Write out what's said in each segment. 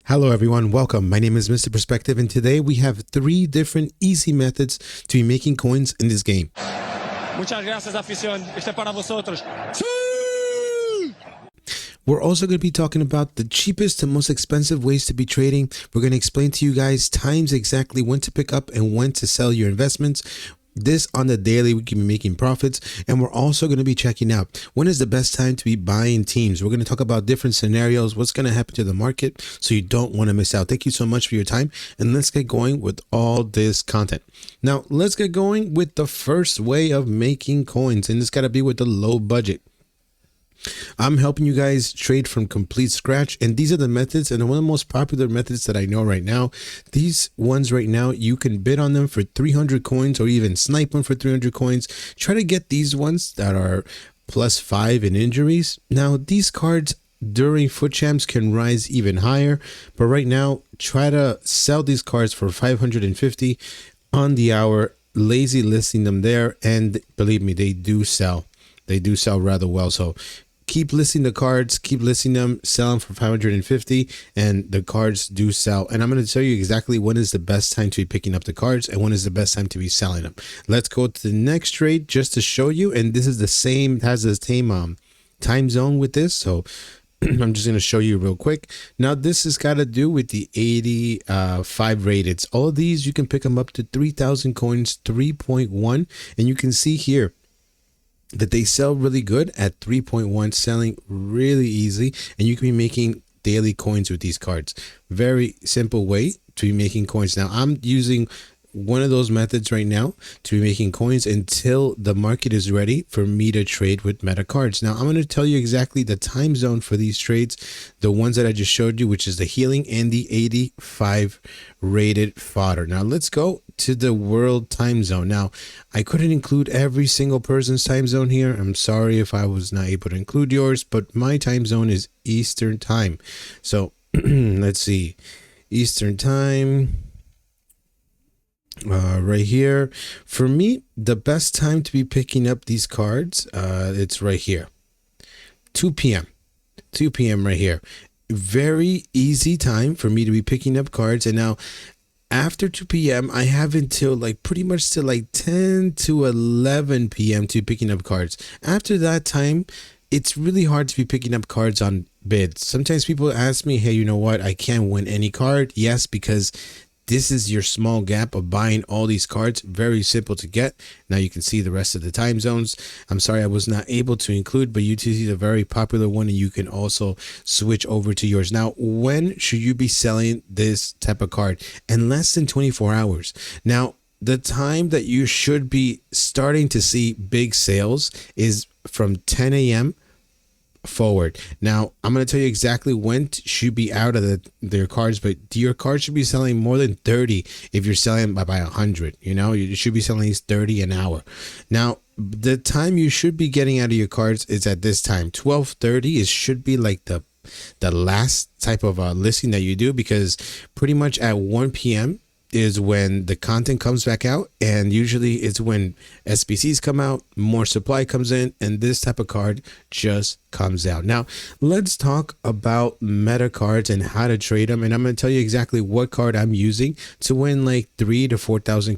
Hello everyone, welcome. My name is Mr. Perspective and today we have 3 different easy methods to be making coins in this game. Muchas gracias, afición. Este para vosotros. We're also going to be talking about the cheapest and most expensive ways to be trading. We're going to explain to you guys times exactly when to pick up and when to sell your investments. This on the daily, we can be making profits, and we're also going to be checking out when is the best time to be buying teams. We're going to talk about different scenarios, what's going to happen to the market, so you don't want to miss out. Thank you so much for your time, and let's get going with all this content. Now, let's get going with the first way of making coins, and it's got to be with the low budget. I'm helping you guys trade from complete scratch, and these are the methods, and one of the most popular methods that I know right now. These ones right now, you can bid on them for 300 coins or even snipe them for 300 coins. Try to get these ones that are +5 in injuries. Now, these cards during foot champs can rise even higher, but right now, try to sell these cards for 550 on the hour, lazy listing them there, and believe me, they do sell. They do sell rather well, so keep listing the cards, keep listing them, sell them for 550, and the cards do sell. And I'm going to tell you exactly when is the best time to be picking up the cards and when is the best time to be selling them. Let's go to the next trade just to show you. And this is the same, has the same time zone with this. So I'm just going to show you real quick. Now, this has got to do with the 85 rated. All of these, you can pick them up to 3,000 coins, 3.1. And you can see here that they sell really good at 3.1, selling really easy, and you can be making daily coins with these cards. Very simple way to be making coins. Now, I'm using one of those methods right now to be making coins until the market is ready for me to trade with meta cards. Now, I'm going to tell you exactly the time zone for these trades, the ones that I just showed you, which is the healing and the 85 rated fodder. Now, let's go to the world time zone. Now, I couldn't include every single person's time zone here. I'm sorry if I was not able to include yours, but my time zone is Eastern time. So let's see, Eastern time. Right here for me, the best time to be picking up these cards, it's right here, 2 p.m. right here. Very easy time for me to be picking up cards. And now after 2 p.m. I have until like pretty much till like 10 to 11 p.m. to be picking up cards. After that time, it's really hard to be picking up cards on bids. Sometimes people ask me, hey, you know what, I can't win any card. Yes, because this is your small gap of buying all these cards. Very simple to get. Now you can see the rest of the time zones. I'm sorry I was not able to include, but UTC is a very popular one, and you can also switch over to yours. Now, when should you be selling this type of card? In less than 24 hours. Now, the time that you should be starting to see big sales is from 10 a.m. forward. Now, I'm going to tell you exactly when should be out of their cards, but your cards should be selling more than 30 if you're selling by 100. You know, you should be selling these 30 an hour. Now, the time you should be getting out of your cards is at this time, 12:30. It should be like the last type of listing that you do, because pretty much at 1 p.m. is when the content comes back out, and usually it's when SBCs come out, more supply comes in, and this type of card just comes out. Now, let's talk about meta cards and how to trade them, and I'm going to tell you exactly what card I'm using to win like 3,000 to 4,000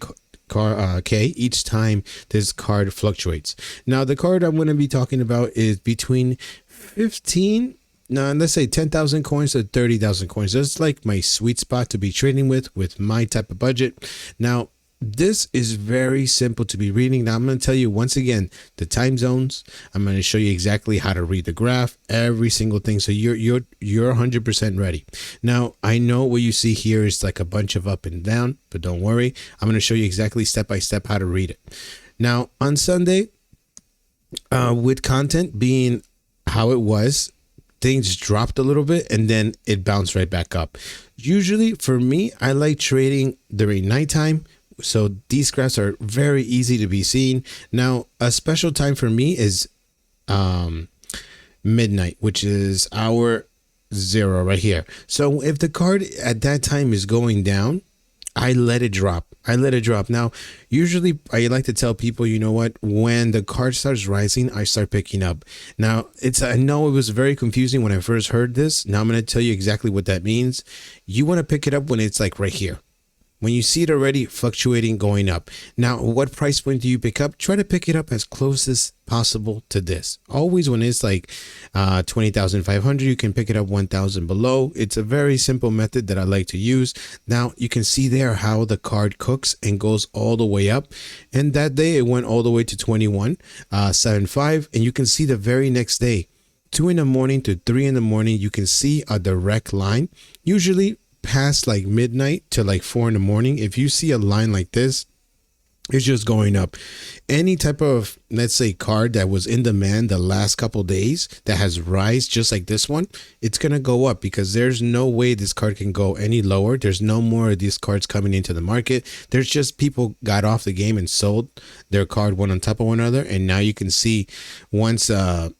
K each time this card fluctuates. Now, the card I'm going to be talking about is between 15, now let's say 10,000 coins to 30,000 coins. That's like my sweet spot to be trading with my type of budget. Now, this is very simple to be reading. Now, I'm going to tell you once again the time zones. I'm going to show you exactly how to read the graph, every single thing, so you're 100% ready. Now, I know what you see here is like a bunch of up and down, but don't worry. I'm going to show you exactly step by step how to read it. Now, on Sunday, with content being how it was, things dropped a little bit and then it bounced right back up. Usually for me, I like trading during nighttime, so these graphs are very easy to be seen. Now, a special time for me is midnight, which is hour 0 right here. So if the card at that time is going down, I let it drop. I let it drop. Now, usually I like to tell people, you know what, when the card starts rising, I start picking up. Now, I know it was very confusing when I first heard this. Now I'm going to tell you exactly what that means. You want to pick it up when it's like right here. When you see it already fluctuating, going up. Now, what price point do you pick up? Try to pick it up as close as possible to this. Always when it's like 20,500, you can pick it up 1,000 below. It's a very simple method that I like to use. Now, you can see there how the card cooks and goes all the way up. And that day, it went all the way to 21.75. And you can see the very next day, 2 in the morning to 3 in the morning, you can see a direct line. Usually, past like midnight to like 4 in the morning, if you see a line like this, it's just going up. Any type of, let's say, card that was in demand the last couple days that has rise just like this one, it's going to go up because there's no way this card can go any lower. There's no more of these cards coming into the market. There's just people got off the game and sold their card one on top of one another. And now you can see once the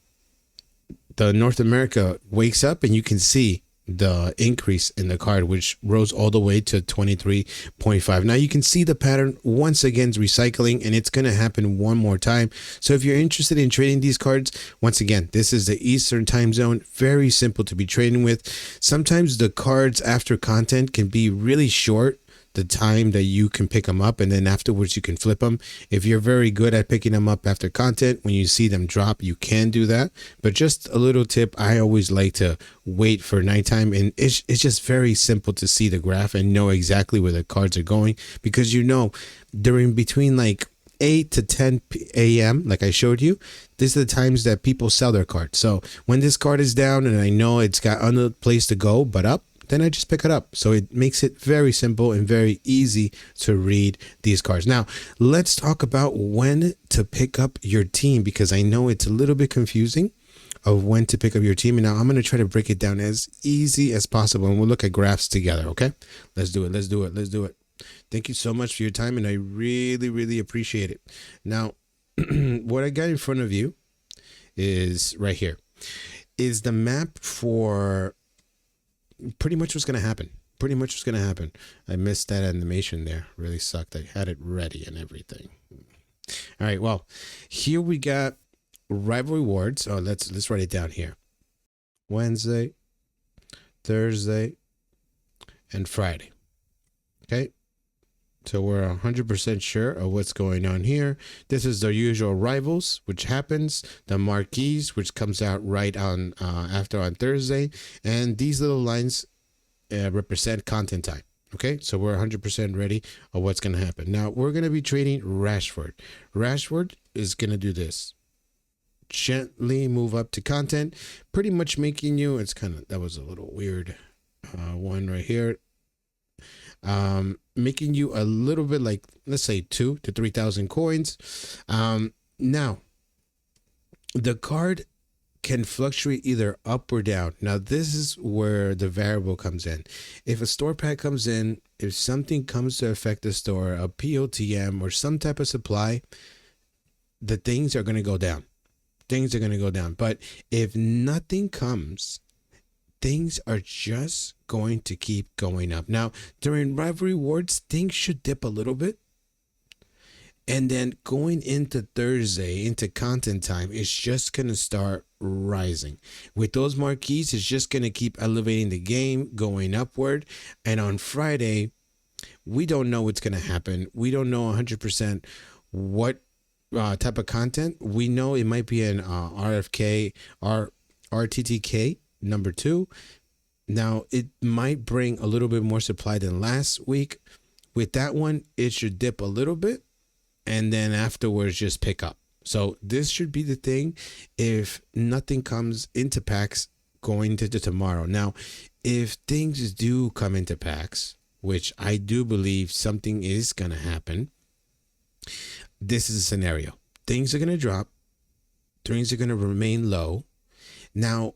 North America wakes up, and you can see the increase in the card, which rose all the way to 23.5. Now you can see the pattern once again recycling, and it's going to happen one more time. So if you're interested in trading these cards, once again, this is the Eastern time zone. Very simple to be trading with. Sometimes the cards after content can be really short, the time that you can pick them up, and then afterwards you can flip them. If you're very good at picking them up after content, when you see them drop, you can do that. But just a little tip, I always like to wait for nighttime, and it's just very simple to see the graph and know exactly where the cards are going, because you know during between like 8 to 10 a.m. like I showed you, these are the times that people sell their cards. So when this card is down and I know it's got another place to go but up, then I just pick it up. So it makes it very simple and very easy to read these cards. Now, let's talk about when to pick up your team, because I know it's a little bit confusing of when to pick up your team. And now I'm going to try to break it down as easy as possible, and we'll look at graphs together, okay? Let's do it. Let's do it. Let's do it. Thank you so much for your time, and I really, really appreciate it. Now, what I got in front of you is right here, is the map for pretty much what's going to happen. Pretty much what's going to happen. I missed that animation there. Really sucked. I had it ready and everything. All right. Well, here we got rivalry awards. Oh, let's write it down here. Wednesday, Thursday, and Friday. Okay. So we're 100% sure of what's going on here. This is the usual rivals, which happens. The marquees, which comes out right on after on Thursday. And these little lines represent content time. Okay, so we're 100% ready of what's going to happen. Now, we're going to be trading Rashford. Rashford is going to do this. Gently move up to content, pretty much making you, it's kind of, that was a little weird one right here. Making you a little bit like, let's say 2,000 to 3,000 coins. Now, the card can fluctuate either up or down. Now, this is where the variable comes in. If a store pack comes in, if something comes to affect the store, a POTM or some type of supply, the things are going to go down. Things are going to go down. But if nothing comes, things are just going to keep going up. Now, during rivalry awards, things should dip a little bit. And then going into Thursday, into content time, it's just going to start rising. With those marquees, it's just going to keep elevating the game, going upward. And on Friday, we don't know what's going to happen. We don't know 100% what type of content. We know it might be an RFK, RTTK number 2. Now, it might bring a little bit more supply than last week. With that one, it should dip a little bit, and then afterwards just pick up. So this should be the thing if nothing comes into packs going to tomorrow. Now, if things do come into packs, which I do believe something is going to happen, this is a scenario. Things are going to drop. Things are going to remain low. Now,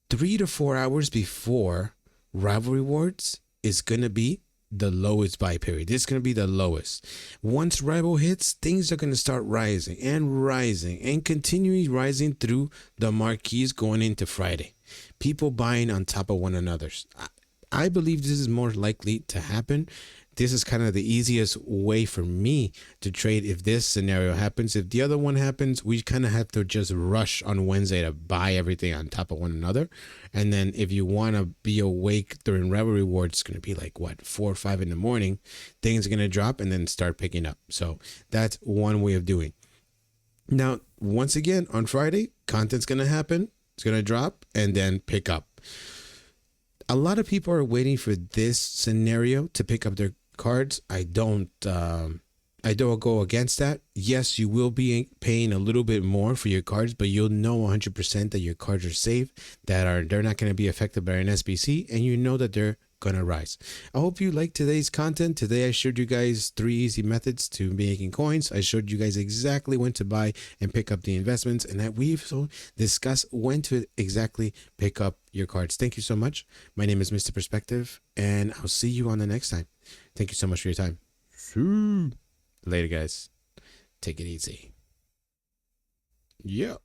3 to 4 hours before rivalry awards is going to be the lowest buy period. This is going to be the lowest. Once rival hits, things are going to start rising and continually rising through the marquees going into Friday. People buying on top of one another. I believe this is more likely to happen. This is kind of the easiest way for me to trade if this scenario happens. If the other one happens, we kind of have to just rush on Wednesday to buy everything on top of one another. And then if you want to be awake during Rebel Rewards, it's going to be like, what, 4 or 5 in the morning. Things are going to drop and then start picking up. So that's one way of doing. Now, once again, on Friday, content's going to happen. It's going to drop and then pick up. A lot of people are waiting for this scenario to pick up their cards. I don't go against that. Yes, you will be paying a little bit more for your cards, but you'll know 100% that your cards are safe, they're not going to be affected by an SBC, and you know that they're gonna rise. I hope you liked today's content. Today I showed you guys 3 easy methods to making coins. I showed you guys exactly when to buy and pick up the investments, and that we've discussed when to exactly pick up your cards. Thank you so much. My name is Mr. Perspective, and I'll see you on the next time. Thank you so much for your time. Later, guys. Take it easy. Yeah.